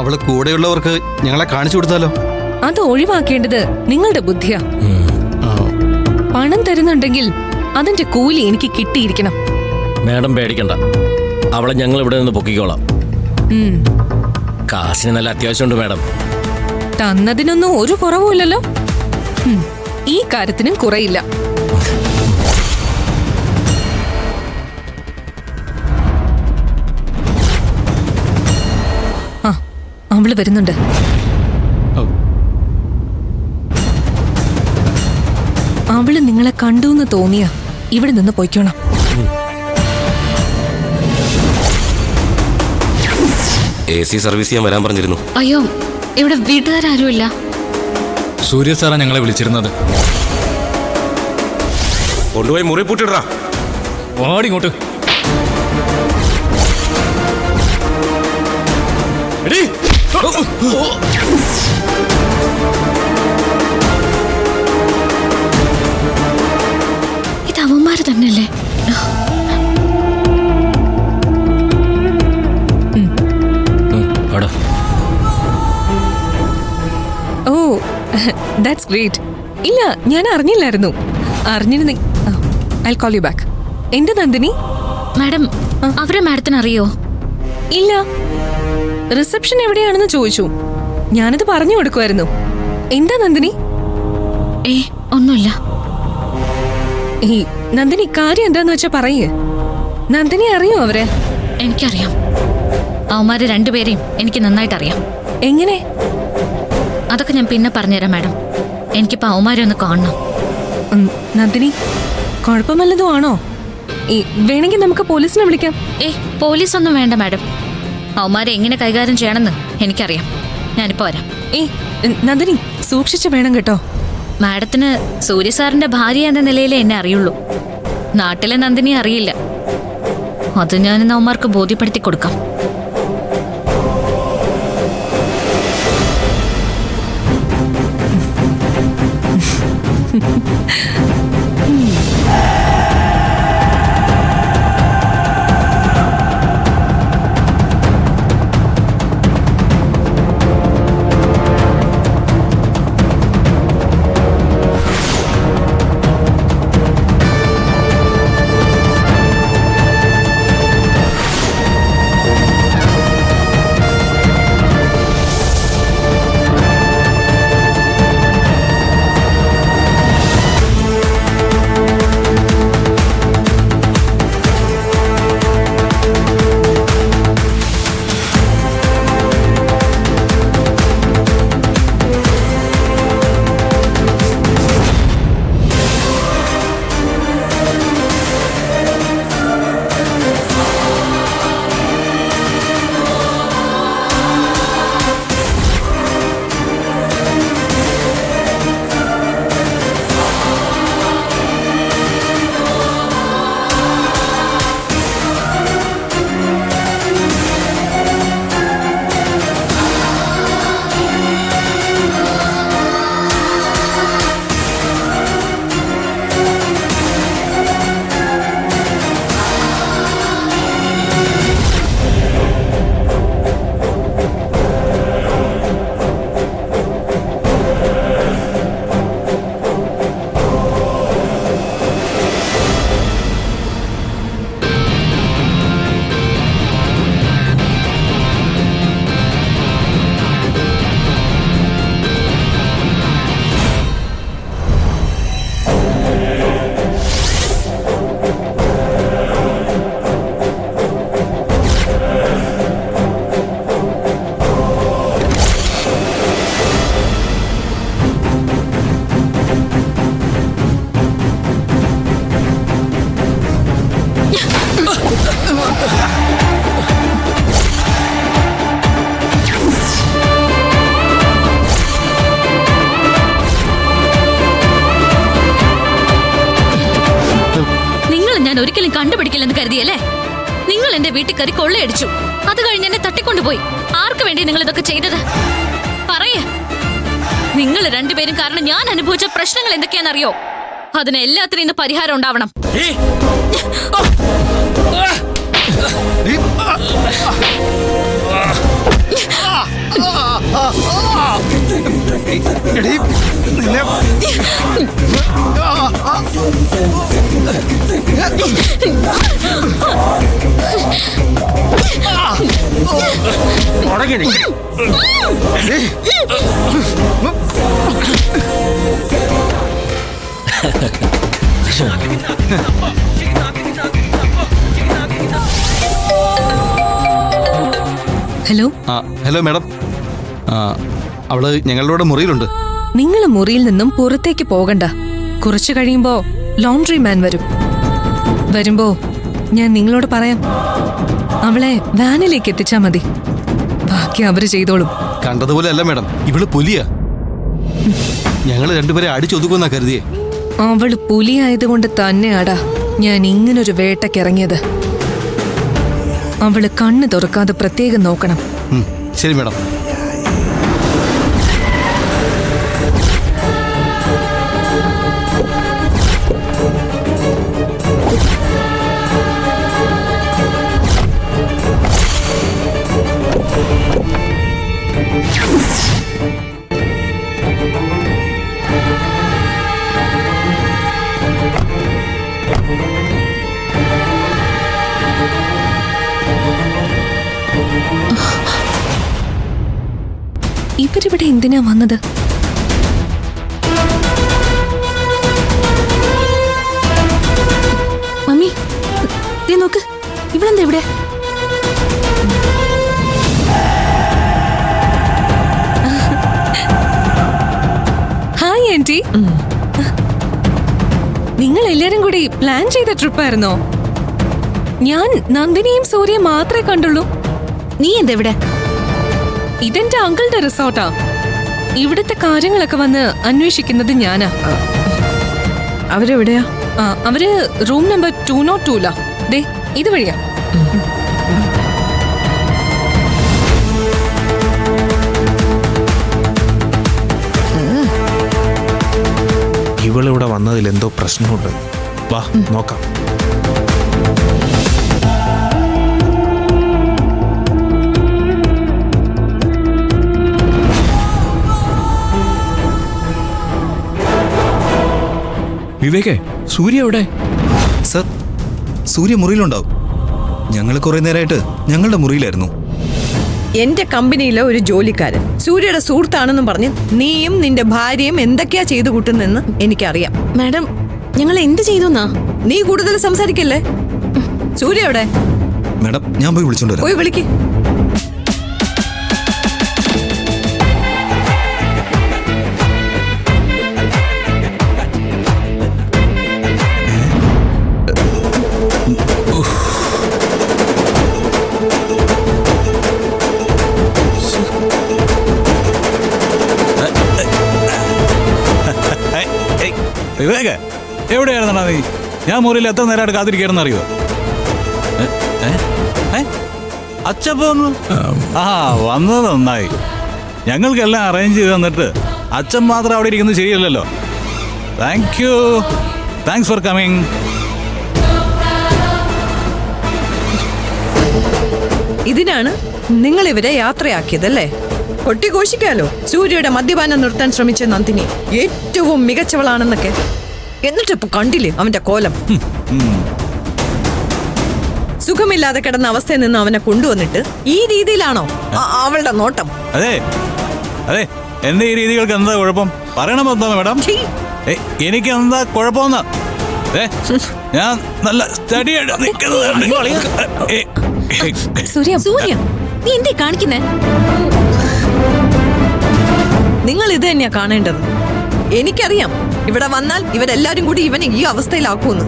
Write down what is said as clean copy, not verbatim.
അവള് കൂടെയുള്ളവർക്ക് ഞങ്ങളെ കാണിച്ചു കൊടുത്താലോ? അത് ഒഴിവാക്കേണ്ടത് നിങ്ങളുടെ ബുദ്ധിയാ. പണം തരുന്നുണ്ടെങ്കിൽ അതിന്റെ കൂലി എനിക്ക് കിട്ടിയിരിക്കണം. മാഡം പേടിക്കണ്ട, അവളെ ഞങ്ങൾ ഇവിടെ നിന്ന് പൊക്കിക്കോളാം. കാശിന് നല്ല അത്യാവശ്യമുണ്ട് മാഡം. തന്നതിനൊന്നും ഒരു കുറവുമില്ലല്ലോ. ഈ കാര്യത്തിനും കുറയില്ല. ആ, അവള് വരുന്നുണ്ട്. അവള് നിങ്ങളെ കണ്ടൂന്ന് തോന്നിയ ഇവിടെ നിന്ന് പോയിക്കോണം. AC സർവീസ് ചെയ്യാൻ വരാൻ പറഞ്ഞിരുന്നു. അയ്യോ, ഇവിടെ വീട്ടുകാരുമില്ല. സൂര്യ സാറാ ഞങ്ങളെ വിളിച്ചിരുന്നത്. കൊണ്ടുപോയി മുറി പൂട്ടിടാ. വാടിങ്ങോട്ട്. ഇത് അവന്മാര് തന്നെയല്ലേ? ഓ, ദാറ്റ്സ് ഗ്രേറ്റ്. ഇല്ല, ഞാൻ അറിഞ്ഞില്ലായിരുന്നു. അറിഞ്ഞിരുന്നെ ഐ കോൾ യു ബാക്ക്. എന്താ നന്ദിനി? മാഡം, അവരെ മാഡത്തിന് അറിയോ? ഇല്ല, റിസപ്ഷൻ എവിടെയാണെന്ന് ചോദിച്ചു. ഞാനത് പറഞ്ഞു കൊടുക്കുമായിരുന്നു. എന്താ നന്ദിനി? ഒന്നുമില്ല. ഈ നന്ദിനി, കാര്യം എന്താന്ന് വെച്ചാ പറയേ. നന്ദിനി അറിയോ അവരെ? എനിക്കറിയാം. അവന്മാരെ രണ്ടുപേരെയും എനിക്ക് നന്നായിട്ട് അറിയാം. എങ്ങനെ? അതൊക്കെ ഞാൻ പിന്നെ പറഞ്ഞുതരാം മാഡം. എനിക്കിപ്പോ അവന്മാരെ ഒന്ന് കാണണം. നന്ദിനി, കുഴപ്പമല്ലതും ആണോ? വേണമെങ്കിൽ നമുക്ക് പോലീസിനെ വിളിക്കാം. പോലീസൊന്നും വേണ്ട മാഡം. അവന്മാരെ എങ്ങനെ കൈകാര്യം ചെയ്യണമെന്ന് എനിക്കറിയാം. ഞാനിപ്പോ വരാം. നന്ദിനി, സൂക്ഷിച്ചു വേണം കേട്ടോ. മാഡത്തിന് സൂര്യ സാറിന്റെ ഭാര്യ എന്ന നിലയിലേ എന്നെ അറിയുള്ളൂ. നാട്ടിലെ നന്ദിനി അറിയില്ല. അത് ഞാനിന്ന് അവന്മാർക്ക് ബോധ്യപ്പെടുത്തി കൊടുക്കാം. ഒരിക്കലും കണ്ടുപിടിക്കില്ലെന്ന് കരുതിയല്ലേ? നിങ്ങൾ എന്റെ വീട്ടിൽ കയറി കൊള്ളയടിച്ചു. അത് കഴിഞ്ഞ് എന്നെ തട്ടിക്കൊണ്ടുപോയി. ആർക്ക് വേണ്ടി നിങ്ങൾ ഇതൊക്കെ ചെയ്തത്? പറയേ. നിങ്ങൾ രണ്ടുപേരും കാരണം ഞാൻ അനുഭവിച്ച പ്രശ്നങ്ങൾ എന്തൊക്കെയാണെന്നറിയോ? അതിന് എല്ലാത്തിനും ഇന്ന് പരിഹാരം ഉണ്ടാവണം. എടീ, നിന്നെ ഉടങ്ങി നിൽക്ക്. എടീ. ഹലോ, ഹലോ മാഡം, അവള് ഞങ്ങളുടെ മുറിയിലുണ്ട്. നിങ്ങൾ മുറിയിൽ നിന്നും പുറത്തേക്ക് പോകണ്ട. കുറച്ചു കഴിയുമ്പോ ലോണ്ടറി മാൻ വരും. വരുമ്പോ ഞാൻ നിങ്ങളോട് പറയാം. അവളെ വാനിലേക്ക് എത്തിച്ചാ മതി. ബാക്കി അവര് ചെയ്തോളും. കണ്ടതുപോലെ അല്ല മാഡം, ഇവള് പുലിയാ. ഞങ്ങള് രണ്ടുപേരെ അടിച്ചൊതുക്കുന്നാ കരുതിയേ. അവള് പുലിയായതുകൊണ്ട് തന്നെയാടാ ഞാൻ ഇങ്ങനൊരു വേട്ടക്കിറങ്ങിയത്. അവള് കണ്ണ് തുറക്കാതെ പ്രത്യേകം നോക്കണം. ശരി മാഡം. ഇവരിവിടെ എന്തിനാ വന്നത്? മമ്മി ദേ നോക്ക്, ഇവളെന്താ ഇവിടെ? Hi aunty. നിങ്ങൾ എല്ലാരും കൂടി പ്ലാൻ ചെയ്ത ട്രിപ്പായിരുന്നോ? ഞാൻ നന്ദിനിയും സൂര്യയും മാത്രമേ കണ്ടുള്ളൂ. നീ എന്താ ഇവിടെ? ഇതെന്റെ അങ്കിളുടെ റിസോർട്ടാ. ഇവിടുത്തെ കാര്യങ്ങളൊക്കെ വന്ന് അന്വേഷിക്കുന്നത് ഞാനാ. അവരെവിടെയാ? അവര് റൂം നമ്പർ 202 ദേ ഇതുവഴിയാ. ഇവളിവിടെ വന്നതിൽ എന്തോ പ്രശ്നമുണ്ട്. വാ നോക്കാം. വിവേകേ, സൂര്യ എവിടെ? സർ, സൂര്യ മുറിയിലുണ്ടാവും. ഞങ്ങൾ കുറെ നേരമായിട്ട് ഞങ്ങളുടെ മുറിയിലായിരുന്നു. എന്റെ കമ്പനിയിലെ ഒരു ജോലിക്കാരൻ സൂര്യയുടെ സുഹൃത്താണെന്നും പറഞ്ഞ് നീയും നിന്റെ ഭാര്യയും എന്തൊക്കെയാ ചെയ്തു കൂട്ടുന്നെന്ന് എനിക്കറിയാം. മാഡം, ഞങ്ങൾ എന്ത് ചെയ്തുന്നാ? നീ കൂടുതൽ സംസാരിക്കല്ലേ. സൂര്യ എവിടെ? മാഡം, ഞാൻ പോയി വിളിച്ചോണ്ട് പോയി വരാം. വിളിക്ക്. വിവേക, എവിടെയായിരുന്നാ നീ? ഞാൻ മുറിയിൽ എത്ര നേരമായിട്ട് കാത്തിരിക്കായിരുന്നു അറിയോ? അച്ചപ്പ വന്നു. ആ, വന്നത് നന്നായി. ഞങ്ങൾക്കെല്ലാം അറേഞ്ച് ചെയ്ത് തന്നിട്ട് അച്ഛൻ മാത്രം അവിടെ ഇരിക്കുന്നത് ശരിയല്ലല്ലോ. Thank you, thanks for coming. ഇതിനാണ് നിങ്ങൾ ഇവരെ യാത്രയാക്കിയതല്ലേ? കൊട്ടിഘോഷിക്കാലോ സൂര്യയുടെ മദ്യപാനം നിർത്താൻ ശ്രമിച്ച നന്ദിനി ഏറ്റവും മികച്ചവളാണെന്നൊക്കെ. എന്നിട്ടിപ്പോ കണ്ടില്ലേ അവന്റെ കോലം? സുഖമില്ലാതെ കിടന്ന അവസ്ഥയിൽ നിന്ന് അവനെ കൊണ്ടുവന്നിട്ട് ഈ രീതിയിലാണോ അവളുടെ നോട്ടം? അതെ അതെ, എന്റെ ഈ രീതികൾക്ക് എന്താ കുഴപ്പം? പറയണമോ മാഡം? എനിക്ക് എന്താ കുഴപ്പമെന്നാ? ഞാൻ നല്ല സ്റ്റഡിയായിട്ട് സൂര്യ, സൂര്യ, നീ എന്തേ കാണിക്കുന്നേ? നിങ്ങൾ ഇത് തന്നെയാ കാണേണ്ടത്. എനിക്കറിയാം ഇവിടെ വന്നാൽ ഇവരെല്ലാരും കൂടി ഇവനെ ഈ അവസ്ഥയിലാക്കുമെന്ന്.